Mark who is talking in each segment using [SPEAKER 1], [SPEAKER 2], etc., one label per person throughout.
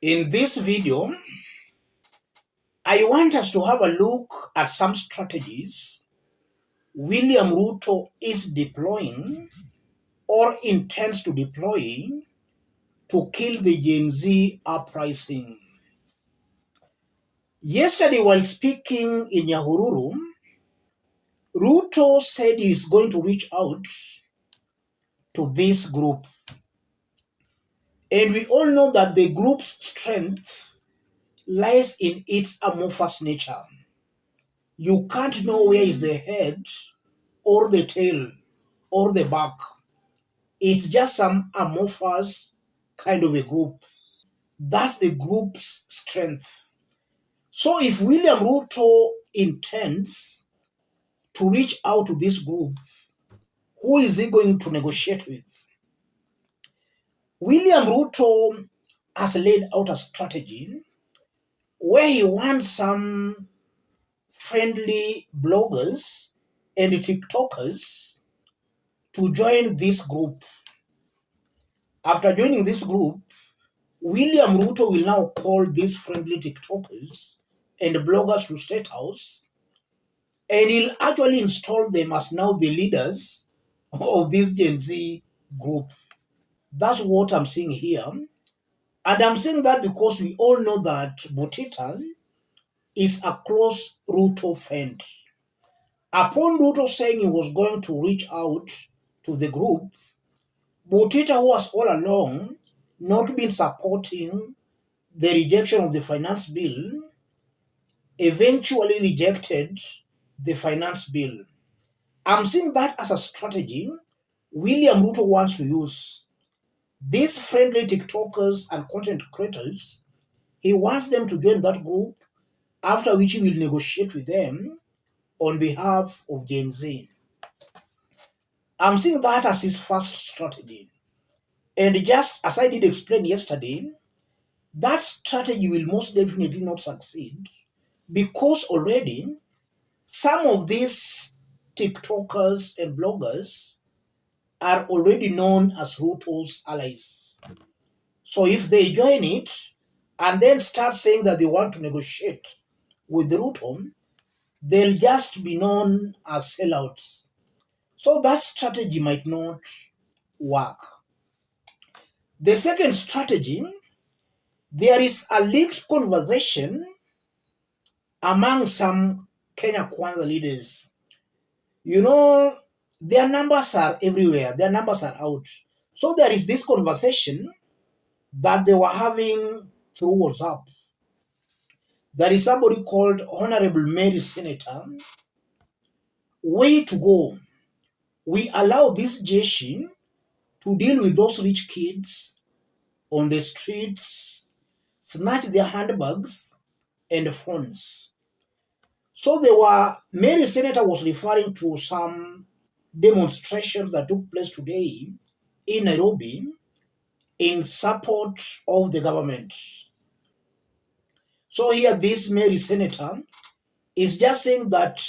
[SPEAKER 1] In this video, I want us to have a look at some strategies William Ruto is deploying or intends to deploy to kill the Gen Z uprising. Yesterday, while speaking in Nyahururu, Ruto said he is going to reach out to this group. And we all know that the group's strength lies in its amorphous nature. You can't know where is the head or the tail or the back. It's just some amorphous kind of a group. That's the group's strength. So if William Ruto intends to reach out to this group, who is he going to negotiate with? William Ruto has laid out a strategy where he wants some friendly bloggers and TikTokers to join this group. After joining this group, William Ruto will now call these friendly TikTokers and bloggers to State House, and he'll actually install them as now the leaders of this Gen Z group. That's what I'm seeing here. And I'm saying that because we all know that Butita is a close Ruto friend. Upon Ruto saying he was going to reach out to the group, Butita, who has all along not been supporting the rejection of the finance bill, eventually rejected the finance bill. I'm seeing that as a strategy William Ruto wants to use. These friendly TikTokers and content creators, he wants them to join that group, after which he will negotiate with them on behalf of Gen Z. I'm seeing that as his first strategy. And just as I did explain yesterday, that strategy will most definitely not succeed because already some of these TikTokers and bloggers are already known as Ruto's allies. So if they join it and then start saying that they want to negotiate with Ruto, they'll just be known as sellouts. So that strategy might not work. The second strategy, there is a leaked conversation among some Kenya Kwanza leaders. You know, their numbers are everywhere. Their numbers are out. So there is this conversation that they were having through WhatsApp. There is somebody called Honorable Mary Senator. Way to go. We allow this Jeshi to deal with those rich kids on the streets, snatch their handbags and phones. So Mary Senator was referring to some demonstrations that took place today in Nairobi in support of the government. So here this Mary Senator is just saying that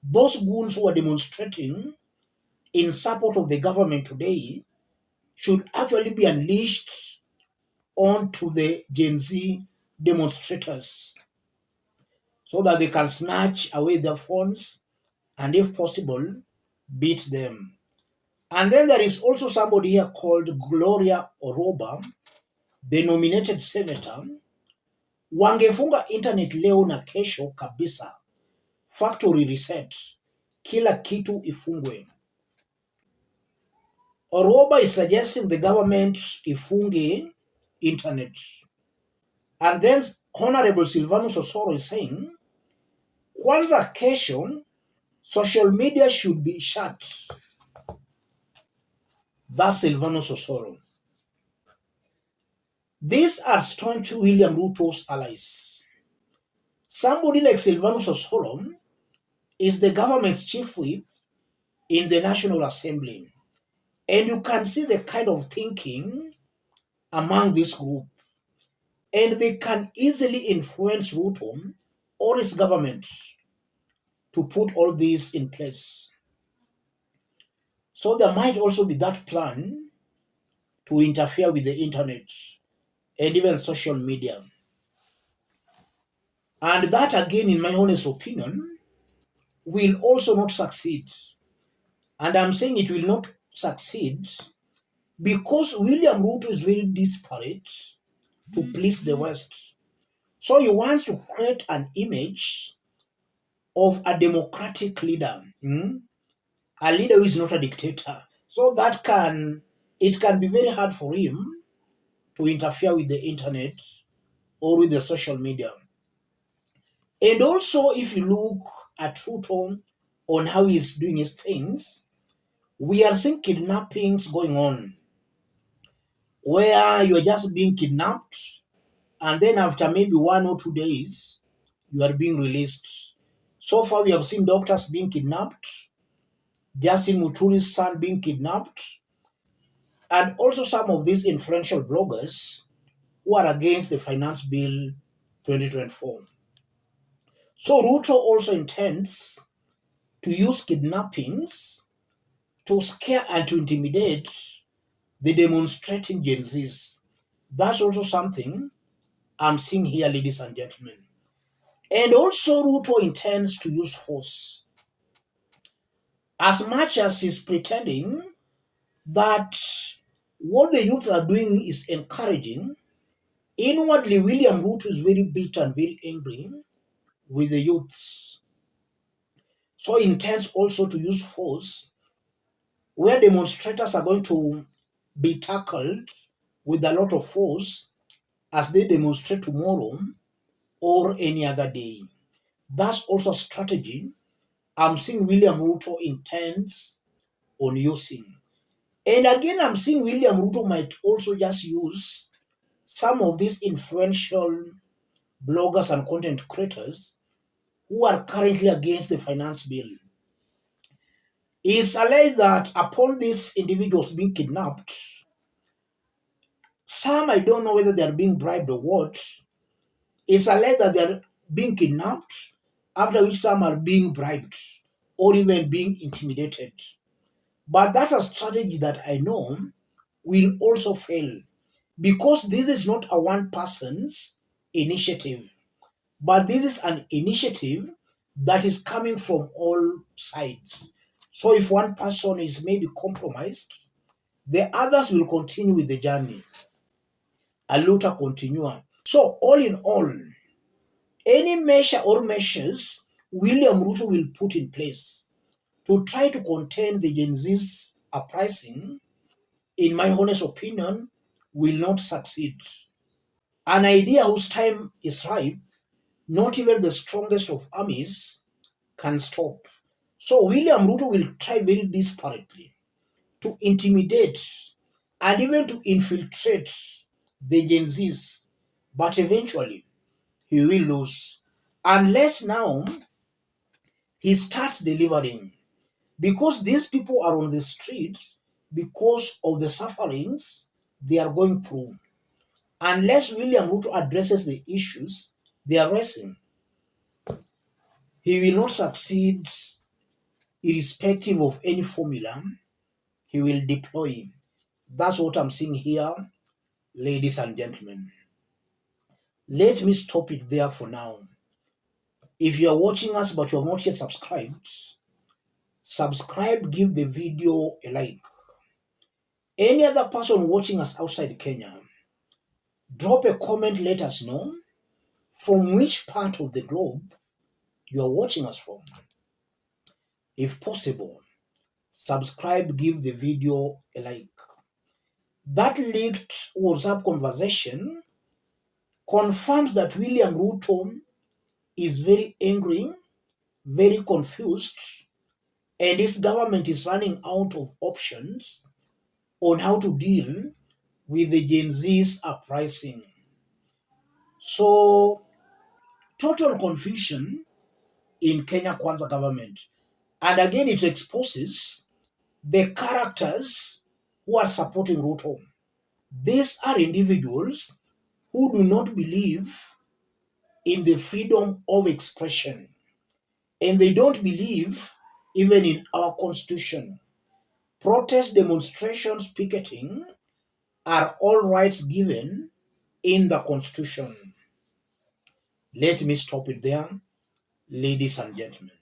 [SPEAKER 1] those goons who are demonstrating in support of the government today should actually be unleashed onto the Gen Z demonstrators so that they can snatch away their phones and, if possible, beat them. And then there is also somebody here called Gloria Oroba, the nominated senator. Wangefunga internet leo na kesho kabisa. Factory reset. Kila kitu ifungwe. Oroba is suggesting the government ifunge internet. And then Honorable Silvanus Osoro is saying, kwanza kesho, social media should be shut. That's Silvanus Osoro. These are staunch William Ruto's allies. Somebody like Silvanus Osoro is the government's chief whip in the National Assembly. And you can see the kind of thinking among this group. And they can easily influence Ruto or his government to put all this in place. So there might also be that plan to interfere with the internet and even social media. And that, again, in my honest opinion, will also not succeed. And I'm saying it will not succeed because William Ruto is very desperate to please the West. So he wants to create an image of a democratic leader, a leader who is not a dictator. So it can be very hard for him to interfere with the internet or with the social media. And also, if you look at Ruto on how he's doing his things, we are seeing kidnappings going on where you are just being kidnapped, and then after maybe 1 or 2 days, you are being released. So far, we have seen doctors being kidnapped, Justin Muturi's son being kidnapped, and also some of these influential bloggers who are against the Finance Bill 2024. So Ruto also intends to use kidnappings to scare and to intimidate the demonstrating Gen Zs. That's also something I'm seeing here, ladies and gentlemen. And also Ruto intends to use force. As much as he's pretending that what the youth are doing is encouraging, inwardly William Ruto is very bitter and very angry with the youths. So he intends also to use force where demonstrators are going to be tackled with a lot of force as they demonstrate tomorrow or any other day. That's also a strategy I'm seeing William Ruto intends on using. And again, I'm seeing William Ruto might also just use some of these influential bloggers and content creators who are currently against the finance bill. It's alleged that upon these individuals being kidnapped, some, I don't know whether they are being bribed or what, it's alleged that they are being kidnapped, after which some are being bribed or even being intimidated. But that's a strategy that I know will also fail because this is not a one person's initiative, but this is an initiative that is coming from all sides. So if one person is maybe compromised, the others will continue with the journey. A luta continua. So all in all, any measure or measures William Ruto will put in place to try to contain the Gen Z's uprising, in my honest opinion, will not succeed. An idea whose time is ripe, not even the strongest of armies can stop. So William Ruto will try very desperately to intimidate and even to infiltrate the Gen Zs, but eventually he will lose unless now he starts delivering, because these people are on the streets because of the sufferings they are going through. Unless William Ruto addresses the issues they are raising, he will not succeed irrespective of any formula he will deploy. That's what I'm seeing here, ladies and gentlemen. Let me stop it there for now. If you are watching us but you have not yet subscribed, subscribe, give the video a like. Any other person watching us outside Kenya, drop a comment, let us know from which part of the globe you are watching us from. If possible, subscribe, give the video a like. That leaked WhatsApp conversation confirms that William Ruto is very angry, very confused, and his government is running out of options on how to deal with the Gen Z's uprising. So, total confusion in Kenya Kwanza government. And again, it exposes the characters who are supporting Ruto. These are individuals who do not believe in the freedom of expression, and they don't believe even in our constitution. Protest, demonstrations, picketing are all rights given in the Constitution. Let me stop it there, ladies and gentlemen.